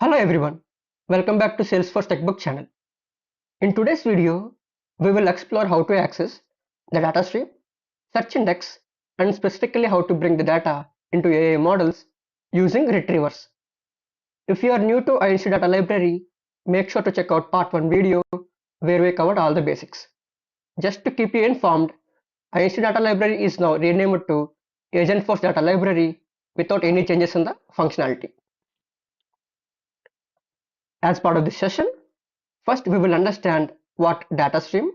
Hello everyone, welcome back to Salesforce Techbook channel. In today's video, we will explore how to access the data stream, search index, and specifically how to bring the data into AI models using retrievers. If you are new to Einstein Data Library, make sure to check out part 1 video where we covered all the basics. Just to keep you informed, Einstein Data Library is now renamed to Agentforce Data Library without any changes in the functionality. As part of this session, first we will understand what data stream,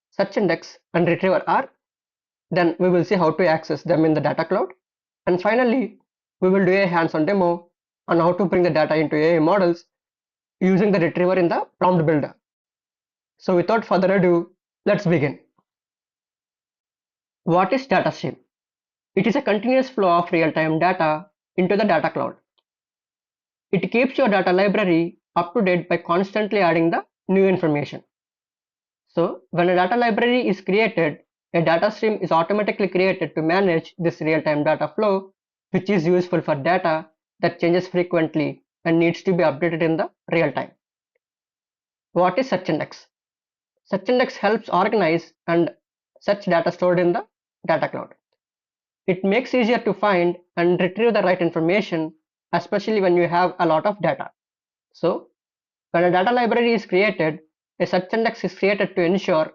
search index, and retriever are. Then we will see how to access them in the data cloud. And finally, we will do a hands-on demo on how to bring the data into AI models using the retriever in the prompt builder. So without further ado, let's begin. What is data stream? It is a continuous flow of real-time data into the data cloud. It keeps your data library up to date by constantly adding the new information. So when a data library is created, a data stream is automatically created to manage this real-time data flow, which is useful for data that changes frequently and needs to be updated in the real time. What is search index? Search index helps organize and search data stored in the data cloud. It makes it easier to find and retrieve the right information, especially when you have a lot of data. So when a data library is created, a search index is created to ensure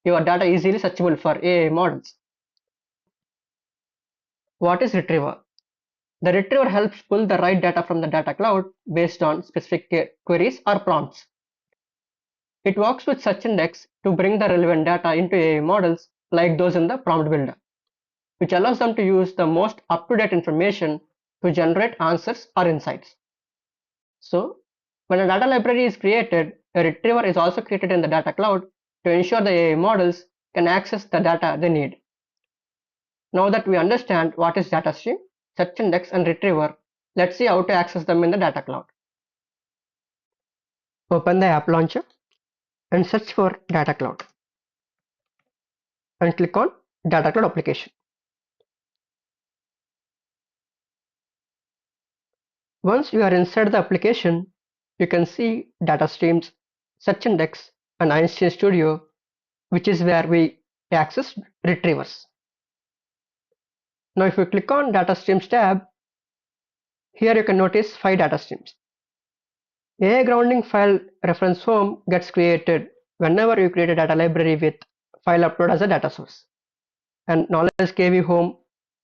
your data is easily searchable for AI models. What is retriever? The retriever helps pull the right data from the data cloud based on specific queries or prompts. It works with search index to bring the relevant data into AI models like those in the prompt builder, which allows them to use the most up-to-date information to generate answers or insights. So, when a data library is created, a retriever is also created in the data cloud to ensure the AI models can access the data they need. Now that we understand what is data stream, search index, and retriever, let's see how to access them in the data cloud. Open the app launcher and search for data cloud and click on data cloud application. Once you are inside the application, you can see data streams, search index, and Einstein Studio, which is where we access retrievers. Now if you click on data streams tab, here you can notice 5 data streams. AI grounding file reference home gets created whenever you create a data library with file upload as a data source. And knowledge KV home,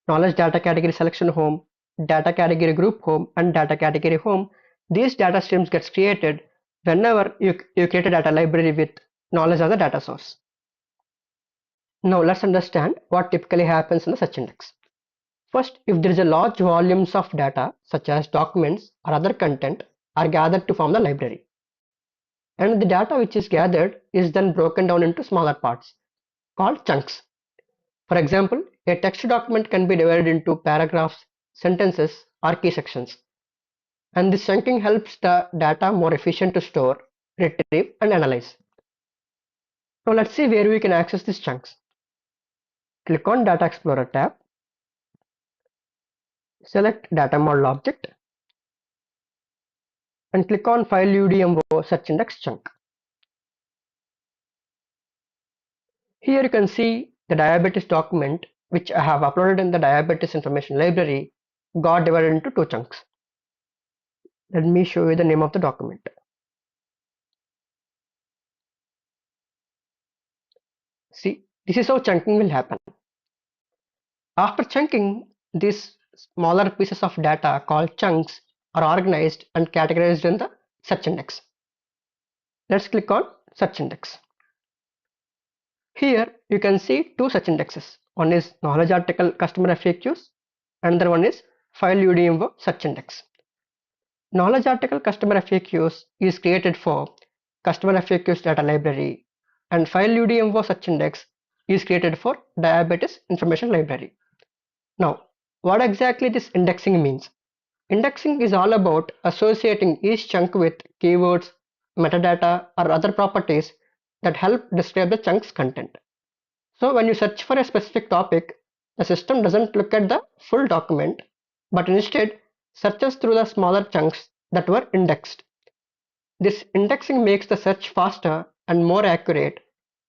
knowledge data category selection home, data category group home, and data category home, these data streams gets created whenever you create a data library with knowledge as a data source. Now let's understand what typically happens in the search index. First, if there is a large volumes of data such as documents or other content are gathered to form the library, and the data which is gathered is then broken down into smaller parts called chunks. For example, a text document can be divided into paragraphs, sentences, or key sections, and this chunking helps the data more efficient to store, retrieve, and analyze. Now let's see where we can access these chunks. Click on Data Explorer tab, select Data Model Object, and click on File UDMO Search Index chunk. Here you can see the diabetes document which I have uploaded in the diabetes information library got divided into 2 chunks. Let me show you the name of the document. See, this is how chunking will happen. After chunking, these smaller pieces of data called chunks are organized and categorized in the search index. Let's click on search index. Here you can see 2 search indexes. One is knowledge article customer FAQs, another one is file UDMO search index. Knowledge article customer FAQs is created for customer FAQs data library, and file UDMO search index is created for diabetes information library. Now, what exactly this indexing means? Indexing is all about associating each chunk with keywords, metadata, or other properties that help describe the chunk's content. So when you search for a specific topic, the system doesn't look at the full document, but instead searches through the smaller chunks that were indexed. This indexing makes the search faster and more accurate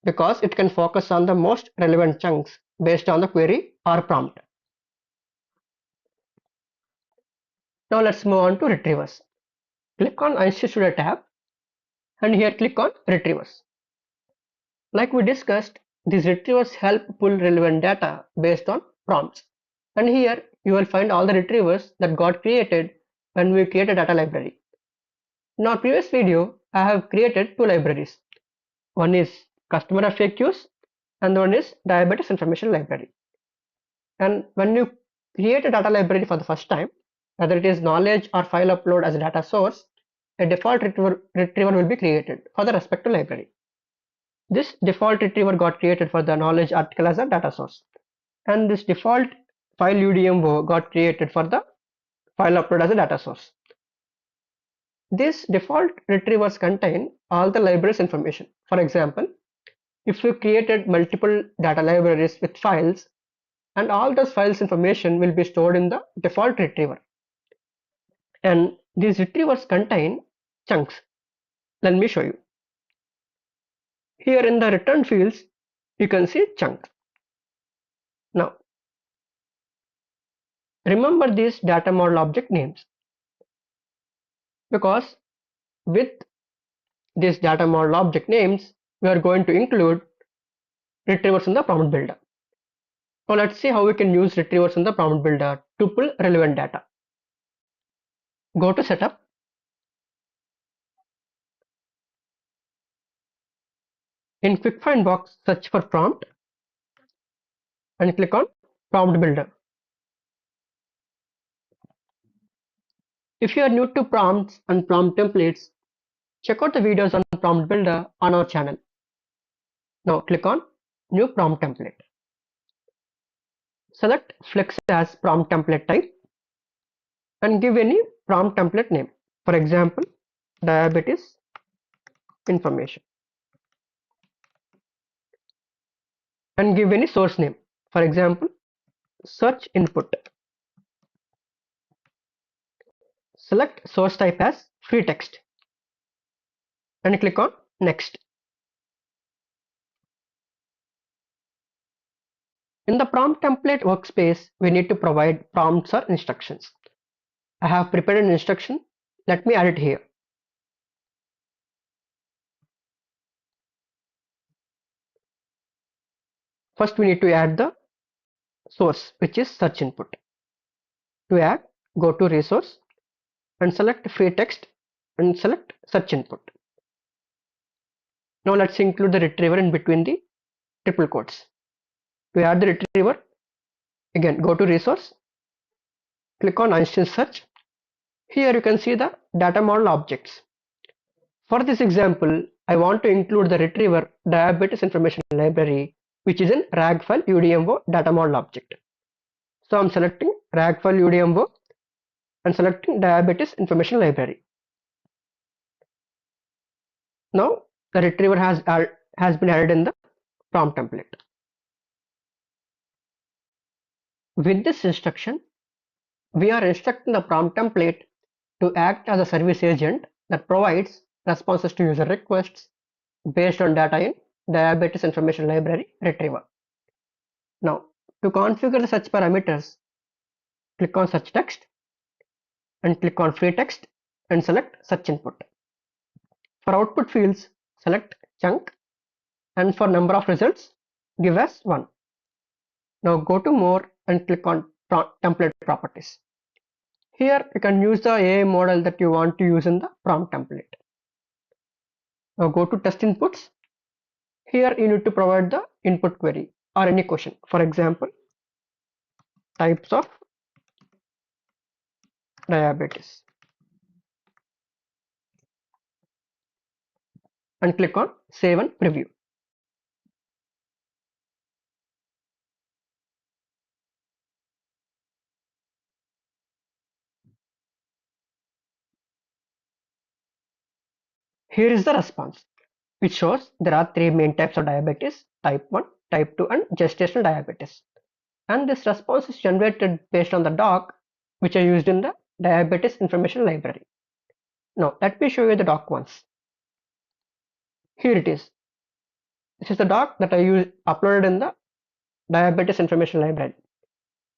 because it can focus on the most relevant chunks based on the query or prompt. Now let's move on to retrievers. Click on Einstein Studio tab and here click on Retrievers. Like we discussed, these retrievers help pull relevant data based on prompts. And here you will find all the retrievers that got created when we create a data library. In our previous video, I have created two libraries. One is customer FAQs and one is diabetes information library. And when you create a data library for the first time, whether it is knowledge or file upload as a data source, a default retriever will be created for the respective library. This default retriever got created for the knowledge article as a data source, and this default file UDMO got created for the file upload as a data source. These default retrievers contain all the libraries information. For example, if you created multiple data libraries with files, and all those files information will be stored in the default retriever. And these retrievers contain chunks. Let me show you. Here in the return fields, you can see chunks. Now, remember these data model object names because with these data model object names, we are going to include retrievers in the prompt builder. Now let's see how we can use retrievers in the prompt builder to pull relevant data. Go to setup. In quick find box, search for prompt and click on prompt builder. If you are new to prompts and prompt templates, check out the videos on prompt builder on our channel. Now click on new prompt template. Select flex as prompt template type and give any prompt template name. For example, diabetes information, and give any source name. For example, search input. Select source type as free text and click on next. In the prompt template workspace, we need to provide prompts or instructions. I have prepared an instruction. Let me add it here. First, we need to add the source, which is search input. To add, go to resource and select free text and select search input. Now let's include the retriever in between the triple quotes. To add the retriever, again go to resource, click on Einstein search. Here you can see the data model objects. For this example, I want to include the retriever diabetes information library, which is in rag file UDMO data model object. So I'm selecting rag file UDMO and selecting diabetes information library. Now the retriever has been added in the prompt template. With this instruction, we are instructing the prompt template to act as a service agent that provides responses to user requests based on data in diabetes information library retriever. Now, to configure the search parameters, click on search text and click on free text and select search input. For output fields, select chunk, and for number of results, give as 1. Now go to more and click on template properties. Here you can use the AI model that you want to use in the prompt template. Now go to test inputs. Here you need to provide the input query or any question. For example, types of diabetes, and click on save and preview. Here is the response, which shows there are 3 main types of diabetes: type 1, type 2 and gestational diabetes. And this response is generated based on the doc which are used in the diabetes information library. Now let me show you the doc once. Here it is. This is the doc that I uploaded in the diabetes information library,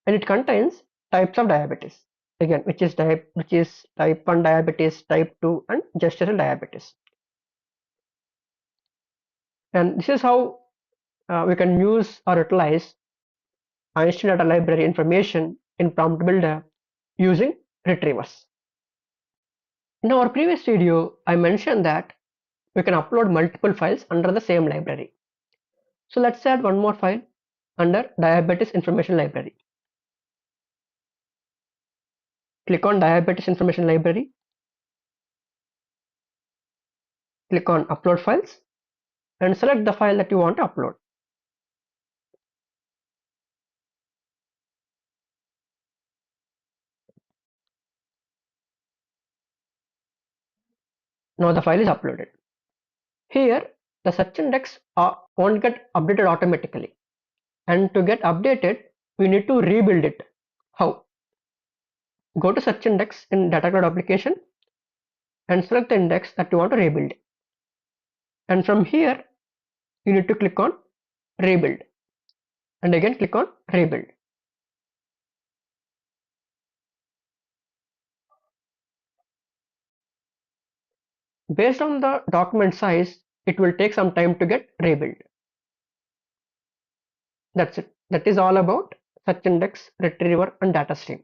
and it contains types of diabetes. Again, which is type 1 diabetes, type 2, and gestational diabetes. And this is how we can use or utilize Einstein data library information in prompt builder using retrievers. In our previous video, I mentioned that we can upload multiple files under the same library. So let's add one more file under diabetes information library. Click on diabetes information library, click on upload files, and select the file that you want to upload. Now the file is uploaded. Here the search index won't get updated automatically, and to get updated we need to rebuild it. How? Go to search index in data cloud application and select the index that you want to rebuild, and from here you need to click on rebuild and again click on rebuild. Based on the document size, it will take some time to get rebuilt. That's it. That is all about search index, retriever, and data stream.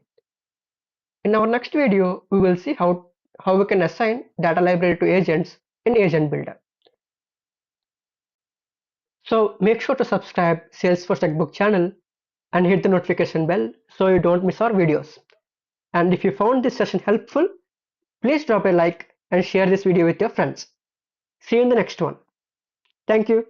In our next video, we will see how we can assign data library to agents in Agent Builder. So make sure to subscribe Salesforce Techbook channel and hit the notification bell so you don't miss our videos. And if you found this session helpful, please drop a like and share this video with your friends. See you in the next one. Thank you.